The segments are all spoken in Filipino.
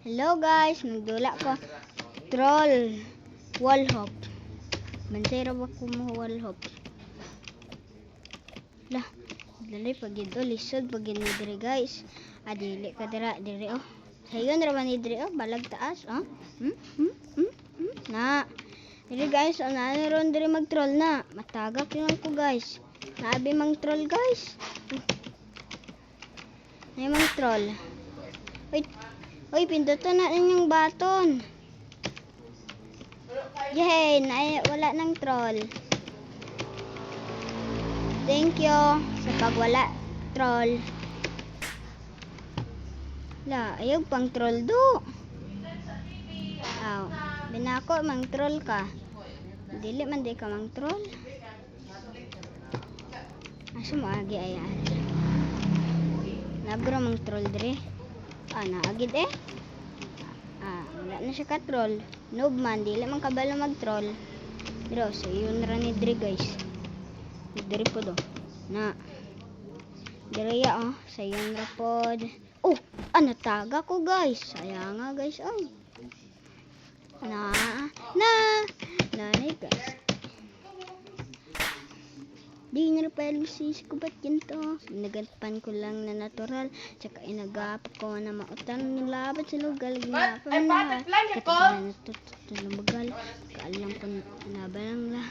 Hello guys, nagdula ko troll wall hop. Bantay ra ba ko mo wall hop? Lah, dali pag ito lisod pag ni dire guys. Adili ka dira dire oh. Sayon ra man ni dire oh, balag taas oh. Na. Dire guys, ana ron dire mag troll na. Matagak yun ko guys. Naabi mang troll guys. Ay mang troll. Uy, pindutan na yung baton. Yay! Wala ng troll. Thank you sa pagwala, troll. La, ayaw pang troll do. Aw, binako mang troll ka. Dili man di ka mang troll. Asa mo agi ayan. Nabro mang troll dire. Naagid eh. Wala na siya ka-troll. Noob man, dili man kabalo mag-troll. Pero, so yun ra ni Dre guys. Dre po do. Na. Dre ya oh. Sa yun ra pod. Oh, nataga ko guys. Sayang nga guys. Ay. Ni guys. Di nga pa lusis ko ba't ginto? Nagantpan ko lang na natural. Tsaka inagap ko na mautan nilabat sa lugal. Ginapa na. Katagan na tulumagal. Kaalam ko nabalang lah.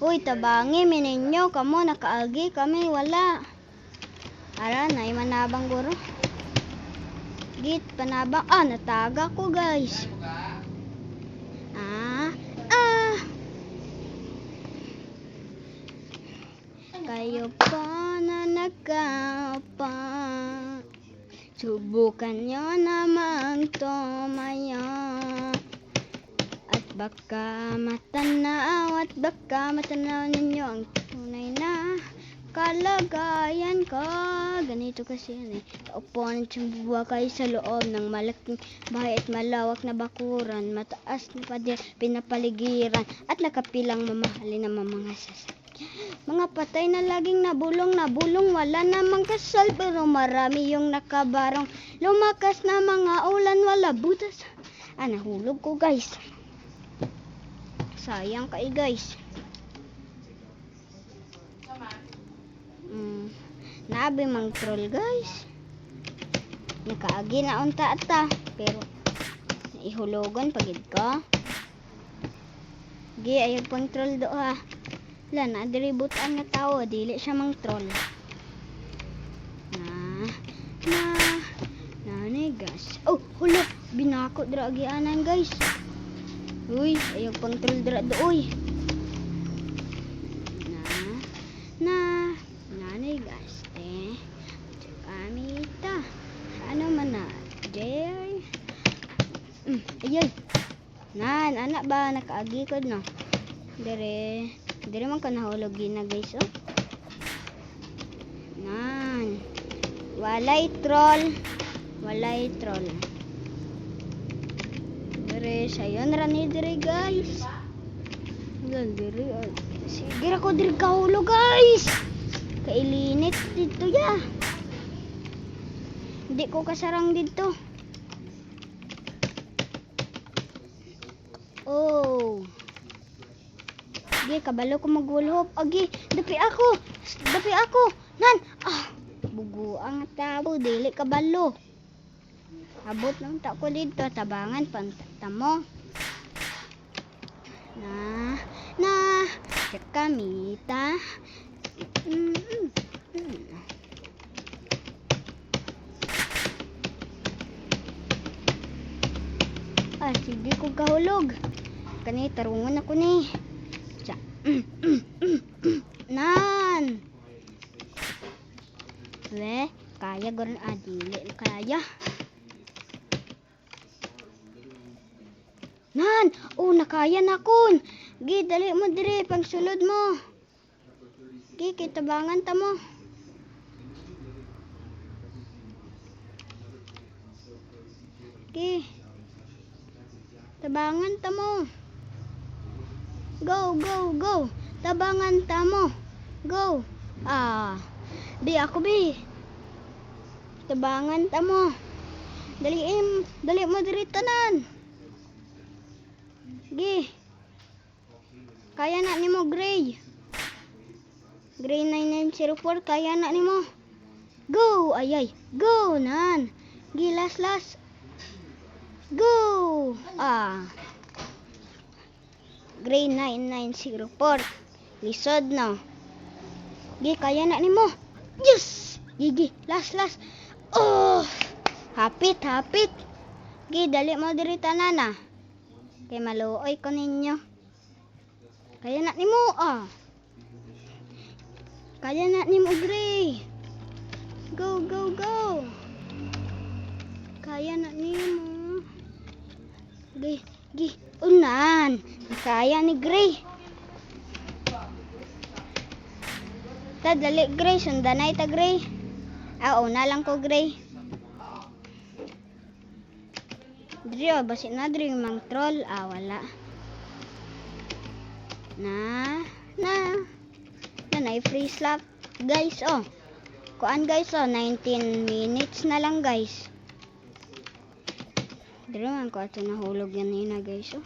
Uy, tabangi mininyo. Kamo nakaagi kami. Wala. Ara, na manabang guro. Git, panabang. Nataga ko guys. Kayo pa na nagkapa, subukan nyo namang tumaya. At baka matanaw ninyo ang tunay na kalagayan ko. Ganito kasi yan eh. Kaupuan at buwa kayo sa loob ng malaking bahay at malawak na bakuran. Mataas na pader, pinapaligiran at nakapilang mamahalin na mga sasakyan. Mga patay na laging nabulong, wala namang kasal pero marami yung nakabarong. Lumakas na mga ulan, wala butas. Nahulog ko guys. Sayang kay guys. Nabi mang troll guys. Nakaagi na unta ata pero ihulogon pagid ka. Gi ayaw pang troll do ha. Wala na, diributan nga tao, dili siya mang troll. Ni guys. Oh, hulog, binako dira agianan guys. Uy, ayaw pang troll dira do, uy. Ni guys, kamita. Ano man na, Jay. Ayun. Anak ba, nakaagi ko no. Dire man ka nahulog na guys oh. Walay troll. Dire sayon ra ni dire guys. Sige ra ko dire kahulog guys. Kailinit dito ya. Hindi ko kasarang dito. Oh. Kabalo ko magwulhop. Dapi ako. Nan. Bugo ang tabo. Dili kabalo. Abot lang ta ko dito. Tabangan pantamo. Kamita. Sige ko kahulog. Kani tarungon ako ni. Kaya gawin adili kaya. Nakaya na kun. Dali mo dire pang sulod mo. Kitabangan ta mo. Tabangan ta mo. Go. Tabangan ta mo. Go. Bi ako bi. Tabangan ta mo. Dali mo diri tanan. Gi. Kaya na nimo Gray. Gray 9904 kaya na nimo. Go, ayay. Go nan. Gi last. Go. Gray 9904. Lisod no. Gi kaya na nimo. Yes. Gi last. Oh. Hapit. Gi dali mo diri tanan. Kay maluoy ko ninyo. Kaya na nimo Kaya na nimo Gray. Go. Kaya na nimo. Gi. Unan. Kaya ni Gray. Ta dali Gray, sundanay ta Gray. Una lang ko Gray. Diri basi na diri mang troll. Wala. Na free slot guys. Kuan guys 19 minutes na lang guys. Diri man ko ato nahulog yan na guys.